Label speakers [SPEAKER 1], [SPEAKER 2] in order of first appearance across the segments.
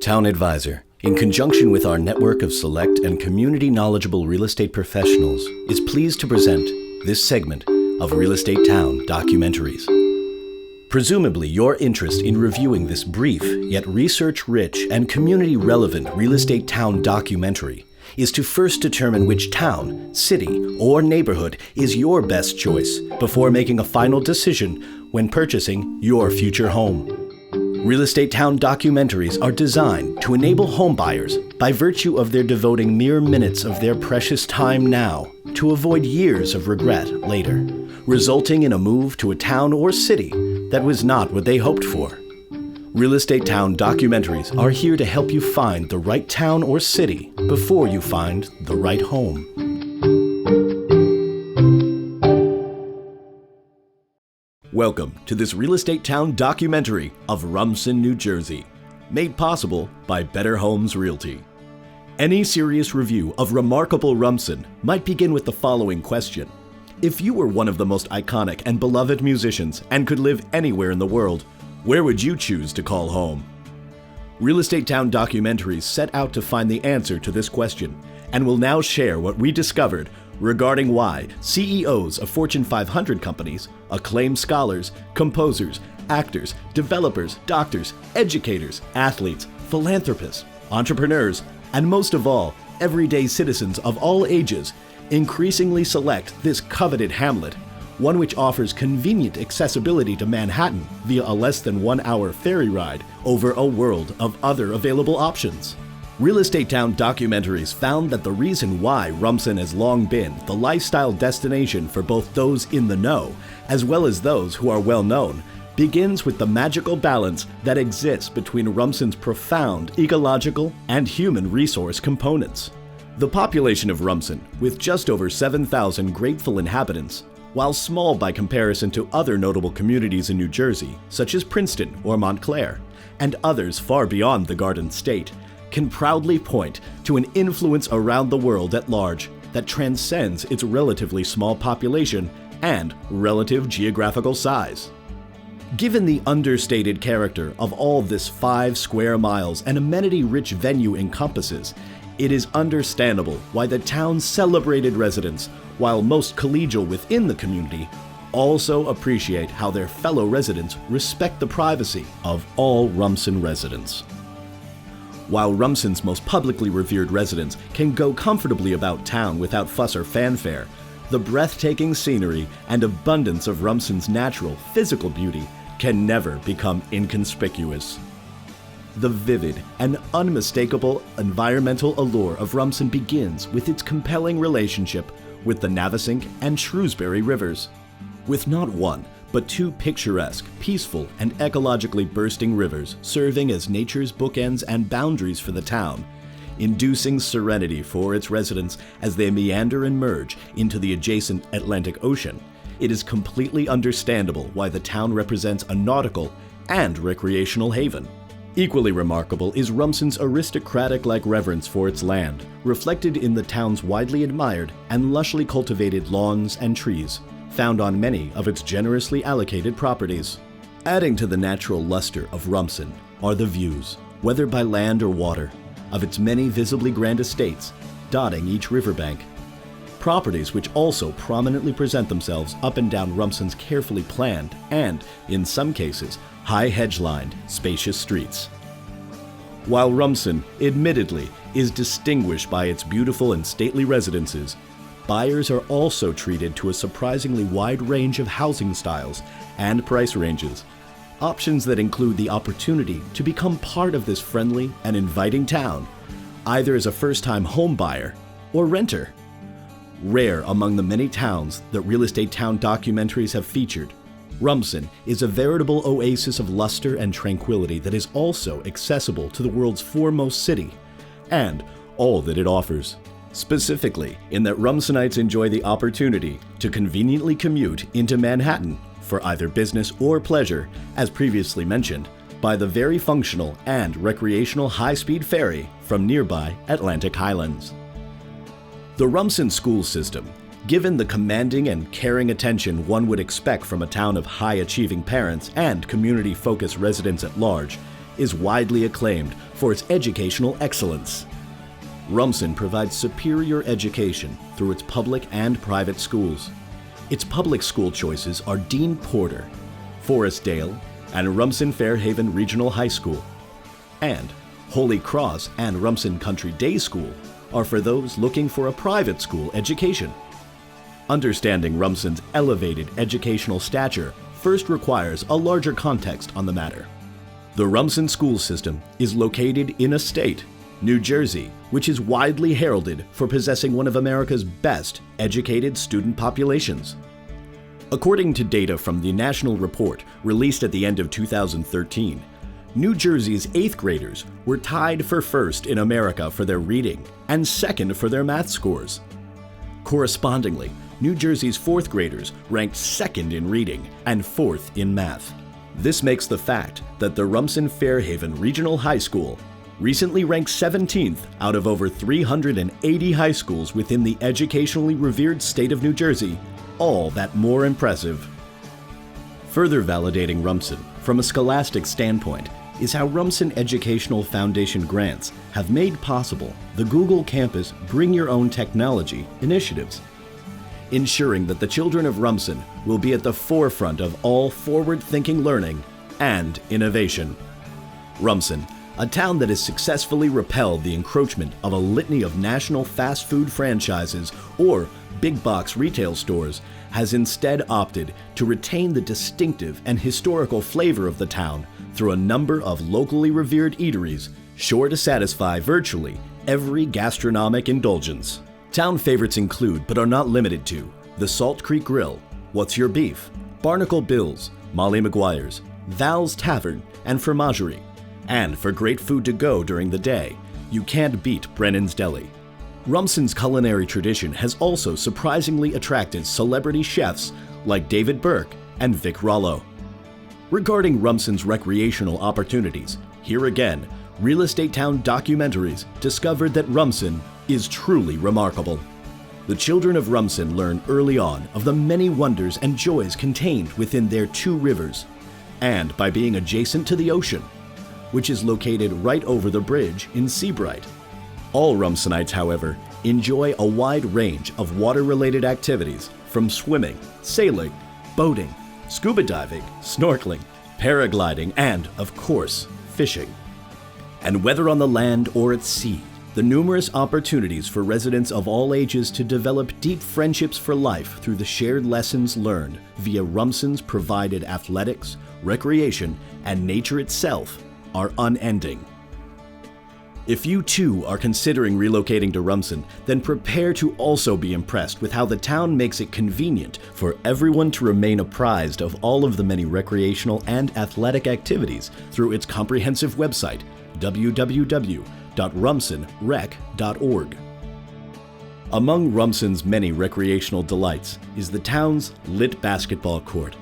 [SPEAKER 1] Town Advisor, in conjunction with our network of select and community-knowledgeable real estate professionals, is pleased to present this segment of Real Estate Town Documentaries. Presumably, your interest in reviewing this brief, yet research-rich and community-relevant Real Estate Town documentary is to first determine which town, city, or neighborhood is your best choice before making a final decision when purchasing your future home. Real Estate Town documentaries are designed to enable homebuyers, by virtue of their devoting mere minutes of their precious time now, to avoid years of regret later, resulting in a move to a town or city that was not what they hoped for. Real Estate Town documentaries are here to help you find the right town or city before you find the right home. Welcome to this Real Estate Town documentary of Rumson, New Jersey, made possible by Better Homes Realty. Any serious review of remarkable Rumson might begin with the following question. If you were one of the most iconic and beloved musicians and could live anywhere in the world, where would you choose to call home? Real Estate Town documentaries set out to find the answer to this question, and will now share what we discovered regarding why CEOs of Fortune 500 companies, acclaimed scholars, composers, actors, developers, doctors, educators, athletes, philanthropists, entrepreneurs, and most of all, everyday citizens of all ages increasingly select this coveted hamlet, one which offers convenient accessibility to Manhattan via a less than 1 hour ferry ride over a world of other available options. Real Estate Town documentaries found that the reason why Rumson has long been the lifestyle destination for both those in the know as well as those who are well known begins with the magical balance that exists between Rumson's profound ecological and human resource components. The population of Rumson, with just over 7,000 grateful inhabitants, while small by comparison to other notable communities in New Jersey, such as Princeton or Montclair, and others far beyond the Garden State, can proudly point to an influence around the world at large that transcends its relatively small population and relative geographical size. Given the understated character of all this 5 square miles and amenity-rich venue encompasses, it is understandable why the town's celebrated residents, while most collegial within the community, also appreciate how their fellow residents respect the privacy of all Rumson residents. While Rumson's most publicly revered residents can go comfortably about town without fuss or fanfare, the breathtaking scenery and abundance of Rumson's natural, physical beauty can never become inconspicuous. The vivid and unmistakable environmental allure of Rumson begins with its compelling relationship with the Navesink and Shrewsbury rivers. With not one, but 2 picturesque, peaceful, and ecologically bursting rivers serving as nature's bookends and boundaries for the town, inducing serenity for its residents as they meander and merge into the adjacent Atlantic Ocean, it is completely understandable why the town represents a nautical and recreational haven. Equally remarkable is Rumson's aristocratic-like reverence for its land, reflected in the town's widely admired and lushly cultivated lawns and trees, found on many of its generously allocated properties. Adding to the natural luster of Rumson are the views, whether by land or water, of its many visibly grand estates dotting each riverbank. Properties which also prominently present themselves up and down Rumson's carefully planned and, in some cases, high hedge-lined, spacious streets. While Rumson, admittedly, is distinguished by its beautiful and stately residences, buyers are also treated to a surprisingly wide range of housing styles and price ranges, options that include the opportunity to become part of this friendly and inviting town, either as a first-time home buyer or renter. Rare among the many towns that Real Estate Town documentaries have featured, Rumson is a veritable oasis of luster and tranquility that is also accessible to the world's foremost city and all that it offers. Specifically, in that Rumsonites enjoy the opportunity to conveniently commute into Manhattan for either business or pleasure, as previously mentioned, by the very functional and recreational high-speed ferry from nearby Atlantic Highlands. The Rumson school system, given the commanding and caring attention one would expect from a town of high-achieving parents and community-focused residents at large, is widely acclaimed for its educational excellence. Rumson provides superior education through its public and private schools. Its public school choices are Dean Porter, Forestdale, and Rumson-Fair Regional High School. And Holy Cross and Rumson Country Day School are for those looking for a private school education. Understanding Rumson's elevated educational stature first requires a larger context on the matter. The Rumson school system is located in Estate, New Jersey, which is widely heralded for possessing one of America's best educated student populations. According to data from the National Report released at the end of 2013, New Jersey's 8th graders were tied for first in America for their reading and second for their math scores. Correspondingly, New Jersey's 4th graders ranked second in reading and 4th in math. This makes the fact that the Rumson-Fairhaven Regional High School recently ranked 17th out of over 380 high schools within the educationally revered state of New Jersey all that more impressive. Further validating Rumson from a scholastic standpoint is how Rumson Educational Foundation grants have made possible the Google Campus Bring Your Own Technology initiatives, ensuring that the children of Rumson will be at the forefront of all forward-thinking learning and innovation. Rumson, a town that has successfully repelled the encroachment of a litany of national fast food franchises or big box retail stores, has instead opted to retain the distinctive and historical flavor of the town through a number of locally revered eateries, sure to satisfy virtually every gastronomic indulgence. Town favorites include, but are not limited to, the Salt Creek Grill, What's Your Beef, Barnacle Bill's, Molly McGuire's, Val's Tavern, and Fromagerie. And for great food to go during the day, you can't beat Brennan's Deli. Rumson's culinary tradition has also surprisingly attracted celebrity chefs like David Burke and Vic Rollo. Regarding Rumson's recreational opportunities, here again, Real Estate Town Documentaries discovered that Rumson is truly remarkable. The children of Rumson learn early on of the many wonders and joys contained within their 2 rivers, and by being adjacent to the ocean, which is located right over the bridge in Seabright. All Rumsonites, however, enjoy a wide range of water-related activities from swimming, sailing, boating, scuba diving, snorkeling, paragliding, and, of course, fishing. And whether on the land or at sea, the numerous opportunities for residents of all ages to develop deep friendships for life through the shared lessons learned via Rumson's provided athletics, recreation, and nature itself are unending. If you too are considering relocating to Rumson, then prepare to also be impressed with how the town makes it convenient for everyone to remain apprised of all of the many recreational and athletic activities through its comprehensive website, www.rumsonrec.org. Among Rumson's many recreational delights is the town's lit basketball court,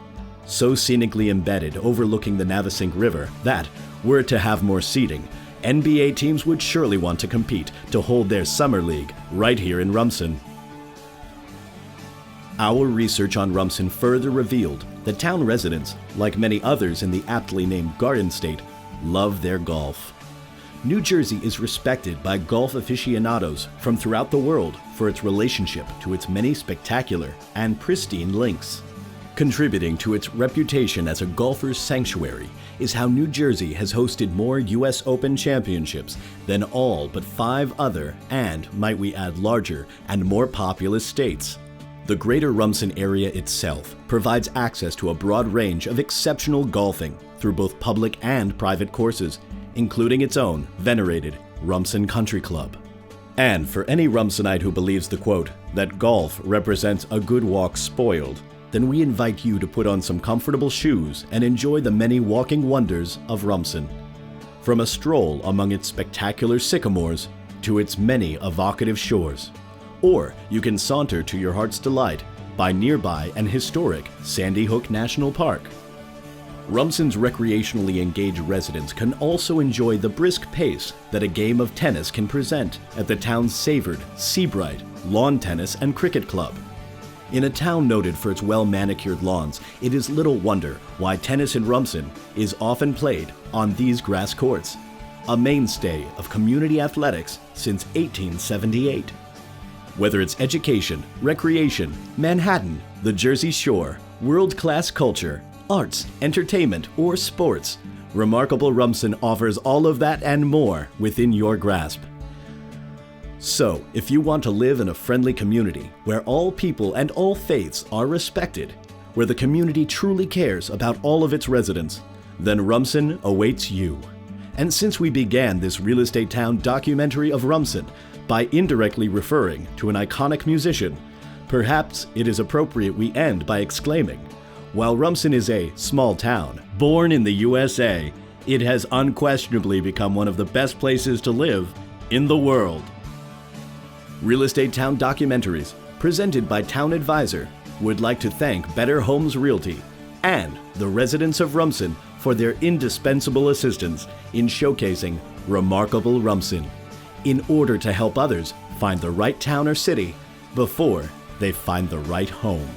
[SPEAKER 1] so scenically embedded overlooking the Navesink River that, were it to have more seating, NBA teams would surely want to compete to hold their summer league right here in Rumson. Our research on Rumson further revealed that town residents, like many others in the aptly named Garden State, love their golf. New Jersey is respected by golf aficionados from throughout the world for its relationship to its many spectacular and pristine links. Contributing to its reputation as a golfer's sanctuary is how New Jersey has hosted more U.S. Open championships than all but 5 other and, might we add, larger and more populous states. The greater Rumson area itself provides access to a broad range of exceptional golfing through both public and private courses, including its own venerated Rumson Country Club. And for any Rumsonite who believes the quote, that golf represents a good walk spoiled, then we invite you to put on some comfortable shoes and enjoy the many walking wonders of Rumson. From a stroll among its spectacular sycamores to its many evocative shores. Or you can saunter to your heart's delight by nearby and historic Sandy Hook National Park. Rumson's recreationally engaged residents can also enjoy the brisk pace that a game of tennis can present at the town's savored Seabright Lawn Tennis and Cricket Club. In a town noted for its well-manicured lawns, it is little wonder why tennis in Rumson is often played on these grass courts, a mainstay of community athletics since 1878. Whether it's education, recreation, Manhattan, the Jersey Shore, world-class culture, arts, entertainment, or sports, Remarkable Rumson offers all of that and more within your grasp. So, if you want to live in a friendly community where all people and all faiths are respected, where the community truly cares about all of its residents, then Rumson awaits you. And since we began this Real Estate Town documentary of Rumson by indirectly referring to an iconic musician, perhaps it is appropriate we end by exclaiming, while Rumson is a small town, born in the USA, it has unquestionably become one of the best places to live in the world. Real Estate Town Documentaries, presented by Town Advisor, would like to thank Better Homes Realty and the residents of Rumson for their indispensable assistance in showcasing Remarkable Rumson, in order to help others find the right town or city before they find the right home.